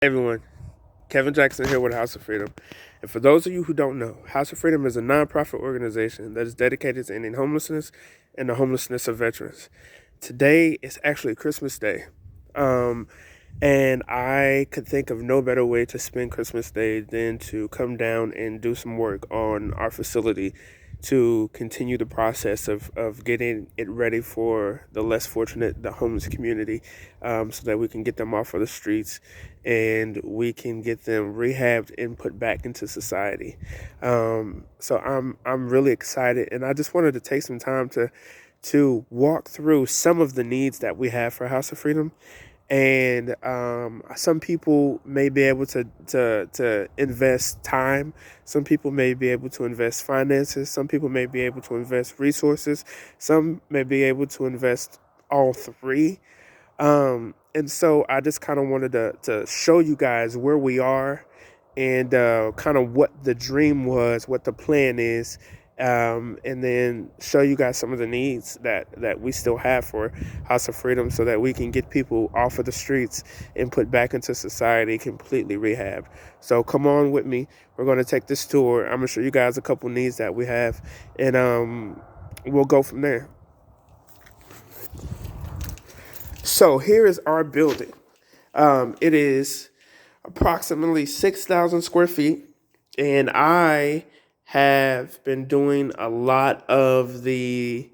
Hey everyone, Kevin Jackson here with House of Freedom. And for those of you who don't know, House of Freedom is a nonprofit organization that is dedicated to ending homelessness and the homelessness of veterans. Today is actually Christmas Day. Um, and I could think of no better way to spend Christmas Day than to come down and do some work on our facility to continue the process of getting it ready for the less fortunate, the homeless community, so that we can get them off of the streets and we can get them rehabbed and put back into society. So I'm really excited, and I just wanted to take some time to walk through some of the needs that we have for House of Freedom. And some people may be able to invest time. Some people may be able to invest finances. Some people may be able to invest resources. Some may be able to invest all three. And so I just kind of wanted to show you guys where we are and kind of what the dream was, what the plan is, and then show you guys some of the needs that we still have for House of Freedom so that we can get people off of the streets and put back into society completely rehab. So come on with me. We're going to take this tour. I'm going to show you guys a couple needs that we have, and we'll go from there. So here is our building. It is approximately 6,000 square feet, and I have been doing a lot of the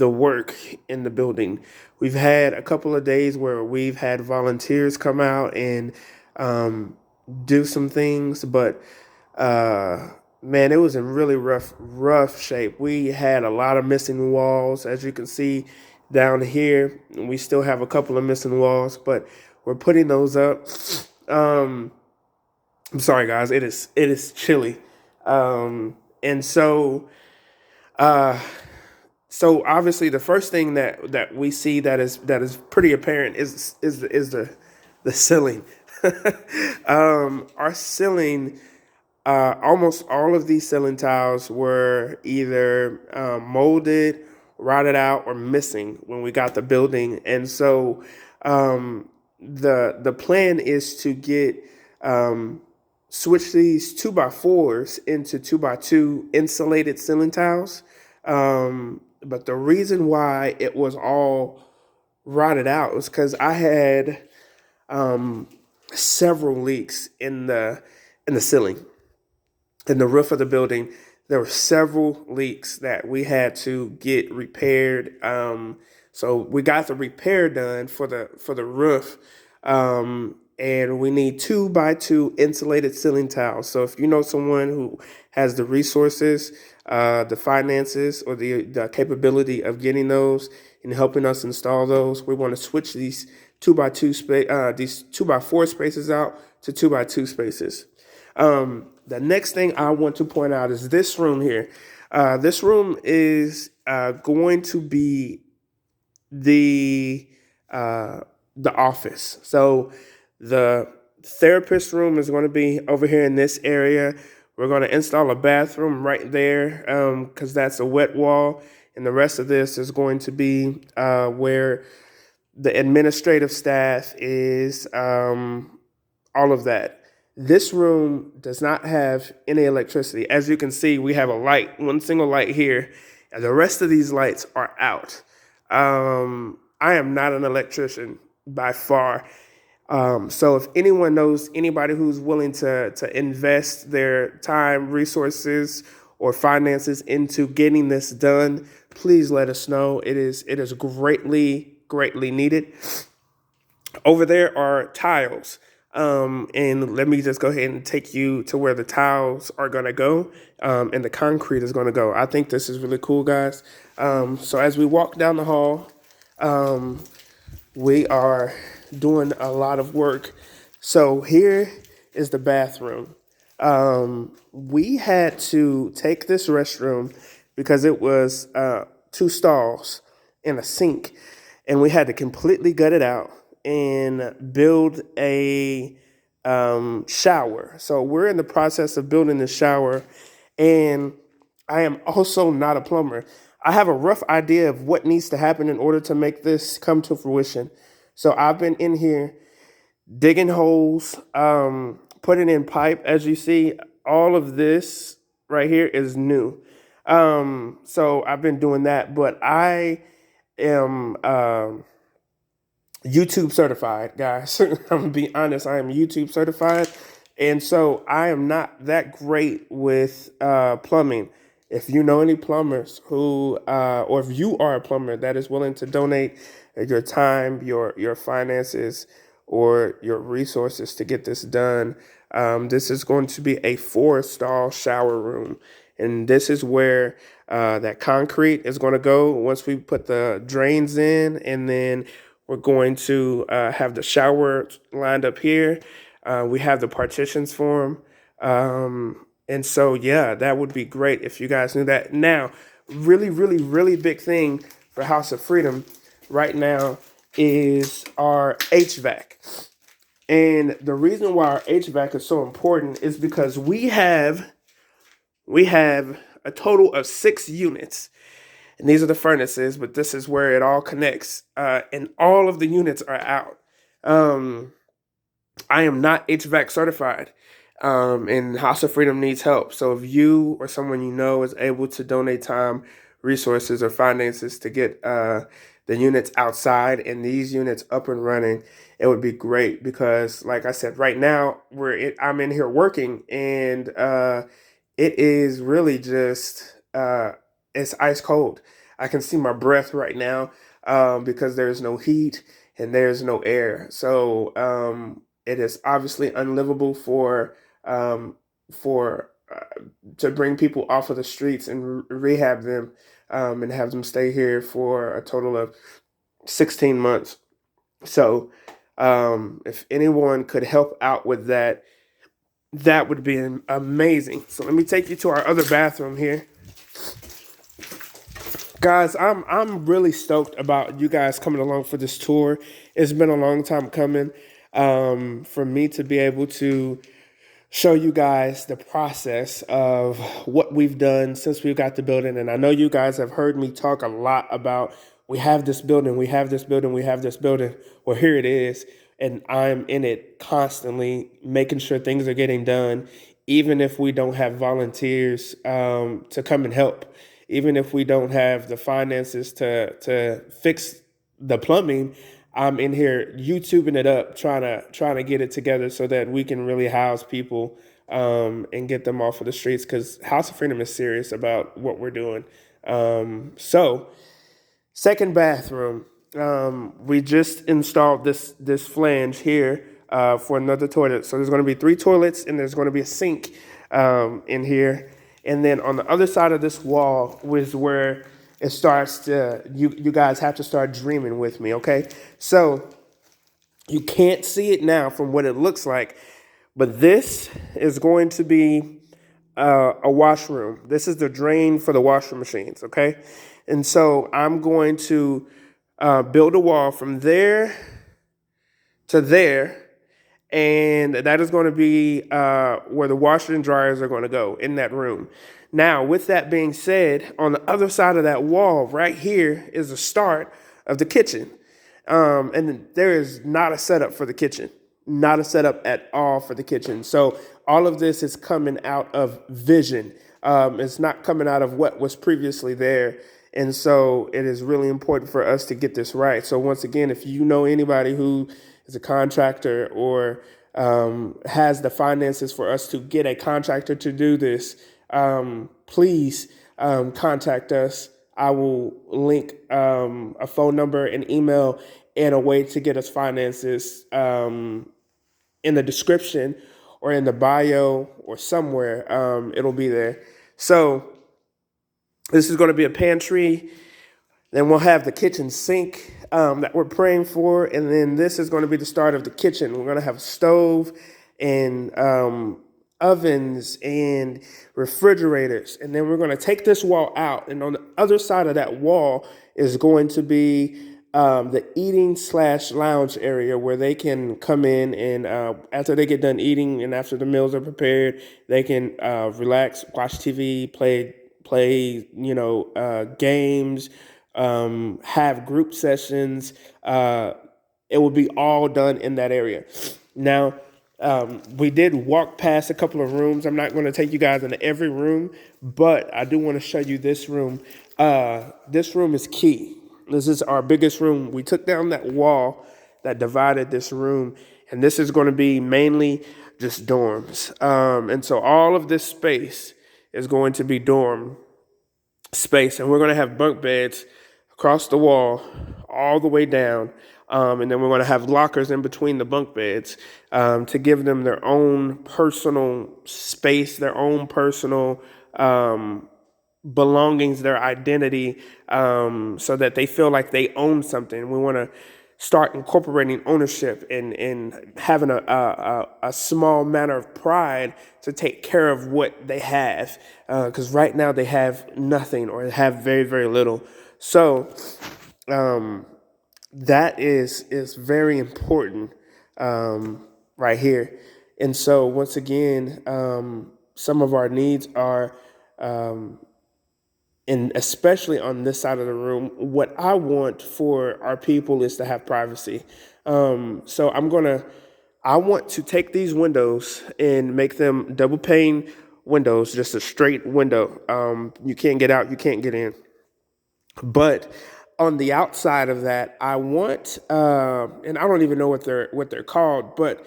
work in the building. We've had a couple of days where we've had volunteers come out and um, do some things, but uh, man, it was in really rough shape. We had a lot of missing walls, as you can see down here. We still have a couple of missing walls, but we're putting those up. Um, I'm sorry, guys. It is chilly, and uh, so obviously the first thing that we see that is pretty apparent is the ceiling. Our ceiling, almost all of these ceiling tiles were either molded, rotted out, or missing when we got the building, and so the plan is to get um, switch these 2x4s into 2x2 insulated ceiling tiles. But the reason why it was all rotted out was because I had um, several leaks in the ceiling, in the roof of the building. There were several leaks that we had to get repaired. So we got the repair done for the roof, and we need 2x2 insulated ceiling tiles. So if you know someone who has the resources, the finances, or the capability of getting those and helping us install those, we want to switch these 2x4 spaces out to 2x2 spaces. The next thing I want to point out is this room here. This room is going to be the uh, the office. So the therapist room is going to be over here in this area. We're going to install a bathroom right there because that's a wet wall, and the rest of this is going to be where the administrative staff is, all of that. This room does not have any electricity. As you can see, we have a light, one single light here, and the rest of these lights are out. I am not an electrician by far. So if anyone knows anybody who's willing to invest their time, resources, or finances into getting this done, please let us know. It is greatly needed. Over there are tiles. And let me just go ahead and take you to where the tiles are going to go, and the concrete is going to go. I think this is really cool, guys. So as we walk down the hall, um, we are doing a lot of work. So here is the bathroom. We had to take this restroom because it was two stalls and a sink, and we had to completely gut it out and build a shower. So we're in the process of building the shower, and I am also not a plumber. I have a rough idea of what needs to happen in order to make this come to fruition. So I've been in here digging holes, putting in pipe. As you see, all of this right here is new. So I've been doing that, but I am YouTube certified, guys. I'm gonna be honest. I am YouTube certified, and so I am not that great with plumbing. If you know any plumbers who, or if you are a plumber that is willing to donate your time, your finances, or your resources to get this done, this is going to be a 4 stall shower room, and this is where that concrete is going to go once we put the drains in, and then we're going to have the shower lined up here. We have the partitions for them. And so, yeah, that would be great if you guys knew that. Now, really, really, really big thing for House of Freedom right now is our HVAC. And the reason why our HVAC is so important is because we have a total of 6 units. And these are the furnaces, but this is where it all connects. And all of the units are out. I am not HVAC certified, and House of Freedom needs help. So if you or someone you know is able to donate time, resources, or finances to get the units outside and these units up and running, it would be great because, like I said, right now I'm in here working, and it is really just it's ice cold. I can see my breath right now because there's no heat and there's no air. So it is obviously unlivable for to bring people off of the streets and rehab them and have them stay here for a total of 16 months. So if anyone could help out with that, that would be amazing. So let me take you to our other bathroom here. Guys, I'm really stoked about you guys coming along for this tour. It's been a long time coming for me to be able to show you guys the process of what we've done since we got the building. And I know you guys have heard me talk a lot about we have this building, we have this building, we have this building. Well, here it is. And I'm in it constantly making sure things are getting done, even if we don't have volunteers to come and help, even if we don't have the finances to fix the plumbing. I'm in here YouTubing it up, trying to get it together so that we can really house people and get them off of the streets. Because House of Freedom is serious about what we're doing. So, second bathroom, we just installed this flange here for another toilet. So there's going to be 3 toilets and there's going to be a sink in here. And then on the other side of this wall was where it starts to, you guys have to start dreaming with me, okay? So you can't see it now from what it looks like, but this is going to be a washroom. This is the drain for the washroom machines, okay? And so I'm going to build a wall from there to there, and that is going to be where the washer and dryers are going to go in that room. Now, with that being said, on the other side of that wall right here is the start of the kitchen. And there is not a setup for the kitchen, not a setup at all for the kitchen. So all of this is coming out of vision. It's not coming out of what was previously there. And so it is really important for us to get this right. So once again, if you know anybody who is a contractor or has the finances for us to get a contractor to do this, please contact us. I will link a phone number, an email, and a way to get us finances in the description or in the bio or somewhere. It'll be there. So this is going to be a pantry. Then we'll have the kitchen sink that we're praying for. And then this is going to be the start of the kitchen. We're going to have a stove and ovens and refrigerators. And then we're going to take this wall out. And on the other side of that wall is going to be the eating/lounge area where they can come in and after they get done eating and after the meals are prepared, they can relax, watch TV, play games, have group sessions. It will be all done in that area. Now, we did walk past a couple of rooms. I'm not going to take you guys into every room, but I do want to show you this room. This room is key. This is our biggest room. We took down that wall that divided this room, and this is going to be mainly just dorms. And so all of this space is going to be dorm space, and we're going to have bunk beds across the wall all the way down. And then we're going to have lockers in between the bunk beds to give them their own personal space, their own personal belongings, their identity, so that they feel like they own something. We want to start incorporating ownership and having a small manner of pride to take care of what they have. Because right now they have nothing or have very, very little. So that is very important right here. And so once again, some of our needs are, and especially on this side of the room, what I want for our people is to have privacy. So I want to take these windows and make them double pane windows, just a straight window. You can't get out, you can't get in. But on the outside of that, I want, and I don't even know what they're called, but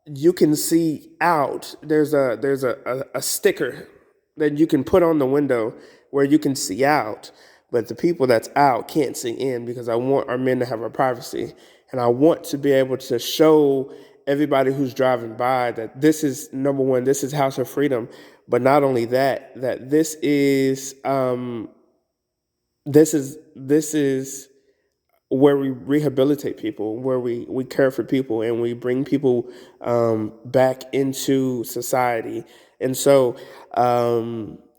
you can see out. There's a sticker that you can put on the window where you can see out, but the people that's out can't see in, because I want our men to have our privacy, and I want to be able to show everybody who's driving by that this is, number one, this is House of Freedom, but not only that, that this is where we rehabilitate people, where we care for people, and we bring people back into society. And so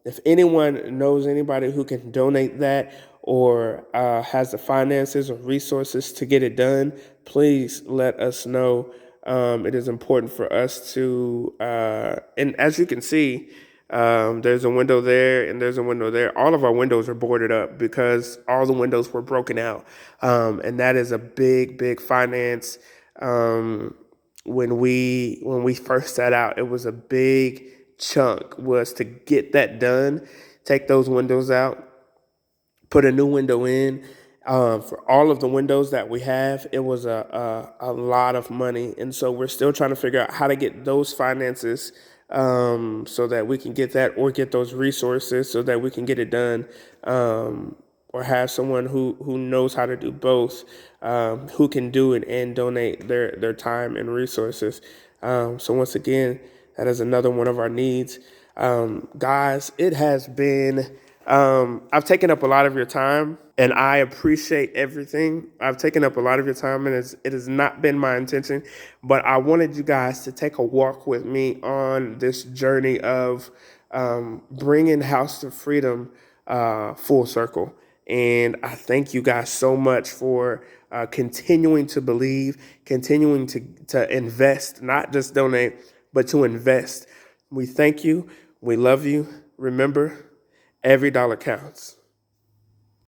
if anyone knows anybody who can donate that, or has the finances or resources to get it done, please let us know. It is important for us to, and as you can see, there's a window there and there's a window there. All of our windows are boarded up because all the windows were broken out. And that is a big, big finance. When we first set out, it was a big chunk, was to get that done, take those windows out, put a new window in. For all of the windows that we have, it was a lot of money. And so we're still trying to figure out how to get those finances so that we can get that, or get those resources so that we can get it done, or have someone who knows how to do both, who can do it and donate their time and resources. So once again, that is another one of our needs. Guys, it has been, I've taken up a lot of your time, and I appreciate everything. I've taken up a lot of your time, and it has not been my intention, but I wanted you guys to take a walk with me on this journey of bringing House of Freedom full circle. And I thank you guys so much for continuing to believe, continuing to invest, not just donate, but to invest. We thank you. We love you. Remember, every dollar counts.